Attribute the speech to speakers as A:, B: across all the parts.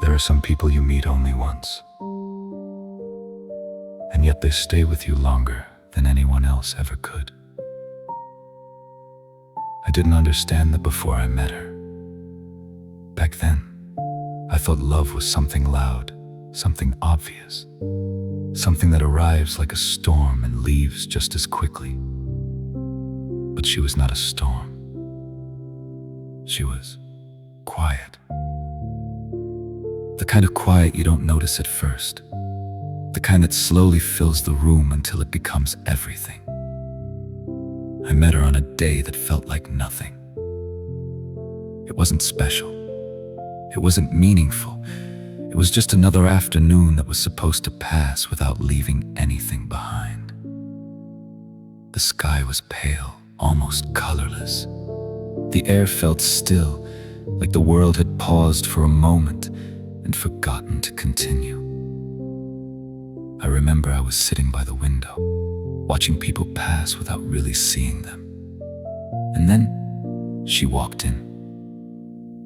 A: There are some people you meet only once, and yet they stay with you longer than anyone else ever could. I didn't understand that before I met her. Back then, I thought love was something loud, something obvious, something that arrives like a storm and leaves just as quickly. But she was not a storm. She was quiet. The kind of quiet you don't notice at first. The kind that slowly fills the room until it becomes everything. I met her on a day that felt like nothing. It wasn't special. It wasn't meaningful. It was just another afternoon that was supposed to pass without leaving anything behind. The sky was pale, almost colorless. The air felt still, like the world had paused for a moment and forgotten to continue. I remember I was sitting by the window, watching people pass without really seeing them. And then she walked in.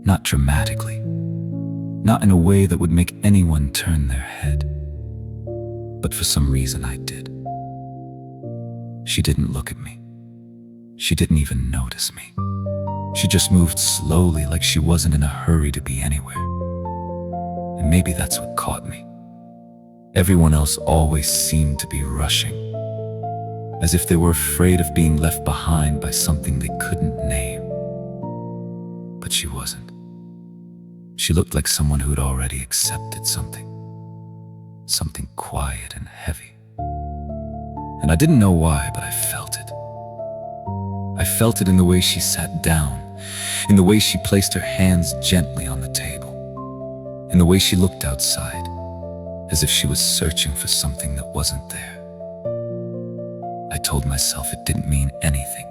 A: Not dramatically, not in a way that would make anyone turn their head. But for some reason I did. She didn't look at me. She didn't even notice me. She just moved slowly, like she wasn't in a hurry to be anywhere. And maybe that's what caught me. Everyone else always seemed to be rushing, as if they were afraid of being left behind by something they couldn't name. But she wasn't. She looked like someone who had already accepted something quiet and heavy. And I didn't know why, but I felt it. I felt it in the way she sat down, in the way she placed her hands gently on the table, in the way she looked outside, as if she was searching for something that wasn't there. I told myself it didn't mean anything,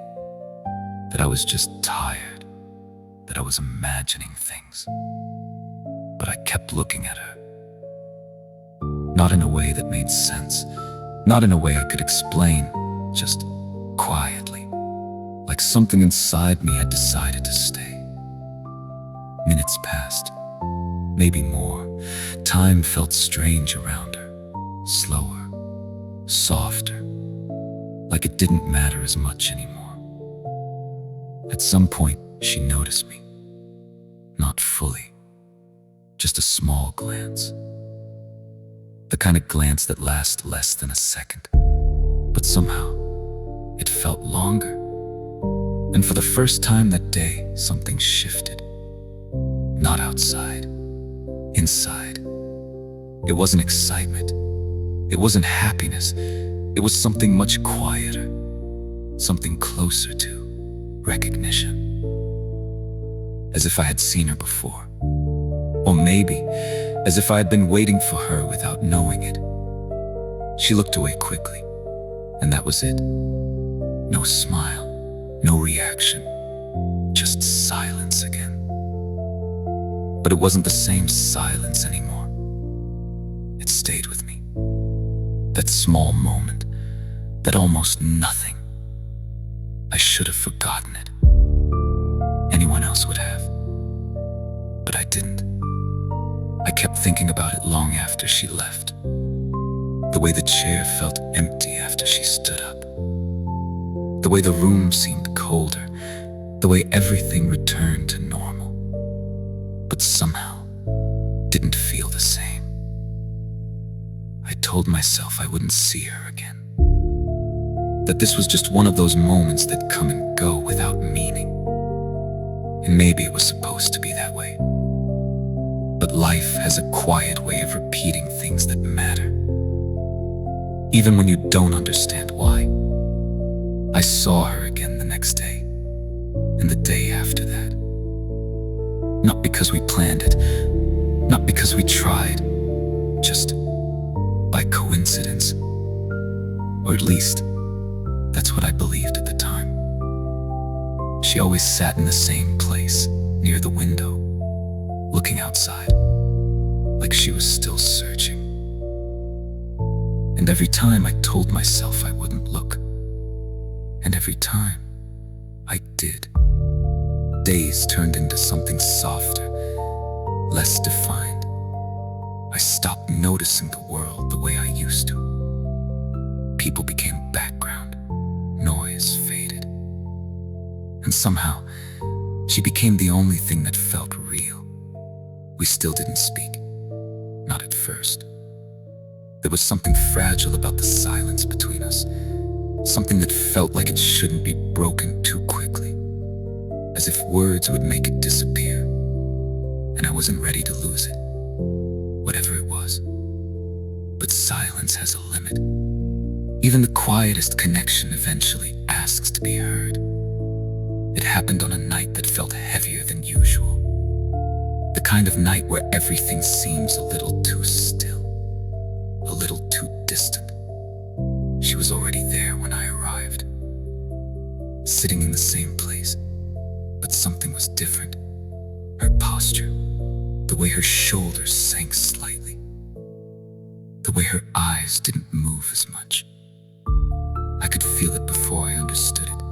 A: that I was just tired, that I was imagining things. But I kept looking at her. Not in a way that made sense, not in a way I could explain, just quietly, like something inside me had decided to stay. Minutes passed, maybe more. Time felt strange around her, slower, softer, like it didn't matter as much anymore. At some point, she noticed me. Not fully, just a small glance. The kind of glance that lasts less than a second. But somehow, it felt longer. And for the first time that day, something shifted. Not outside, inside. It wasn't excitement. It wasn't happiness. It was something much quieter, something closer to recognition. As if I had seen her before. Or maybe, as if I had been waiting for her without knowing it. She looked away quickly, and that was it. No smile, no reaction, just silence again. But it wasn't the same silence anymore. It stayed with me. That small moment, that almost nothing. I should have forgotten it. Anyone else would have. But I didn't. I kept thinking about it long after she left. The way the chair felt empty after she stood up. The way the room seemed colder. The way everything returned to normal. But somehow, didn't feel the same. I told myself I wouldn't see her again. That this was just one of those moments that come and go without meaning. And maybe it was supposed to be that way. But life has a quiet way of repeating things that matter. Even when you don't understand why. I saw her again the next day, and the day after that. Not because we planned it, not because we tried, just by coincidence. Or at least, that's what I believed at the time. She always sat in the same place, near the window, looking outside, like she was still searching. And every time I told myself I wouldn't look. And every time I did. Days turned into something softer, less defined, I stopped noticing the world the way I used to. People became background, noise faded, and somehow she became the only thing that felt real. We still didn't speak, not at first. There was something fragile about the silence between us, something that felt like it shouldn't be broken too quickly, as if words would make it disappear, and I wasn't ready to lose it, whatever it was. But silence has a limit. Even the quietest connection eventually asks to be heard. It happened on a night that felt heavier than usual. The kind of night where everything seems a little too still, a little too distant. She was already there when I arrived, sitting in the same place, but something was different. Her posture, the way her shoulders sank slightly, the way her eyes didn't move as much. I could feel it before I understood it.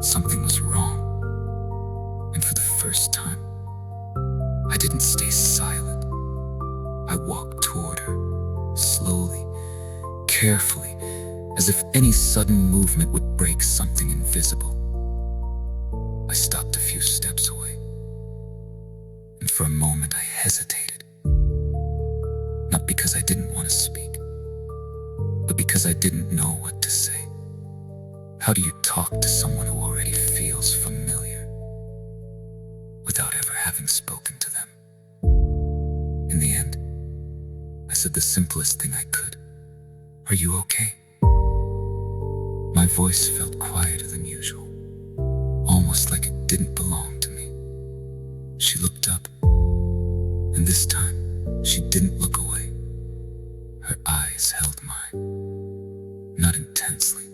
A: Something was wrong, and for the first time, I didn't stay silent. I walked toward her, slowly, carefully, as if any sudden movement would break something invisible. I stopped a few steps away, and for a moment I hesitated. Not because I didn't want to speak, but because I didn't know what to say. How do you talk to someone who already feels familiar without ever having spoken to them? In the end, I said the simplest thing I could. Are you okay? My voice felt quieter than usual, almost like it didn't belong to me. She looked up, and this time, she didn't look away. Her eyes held mine, not intensely,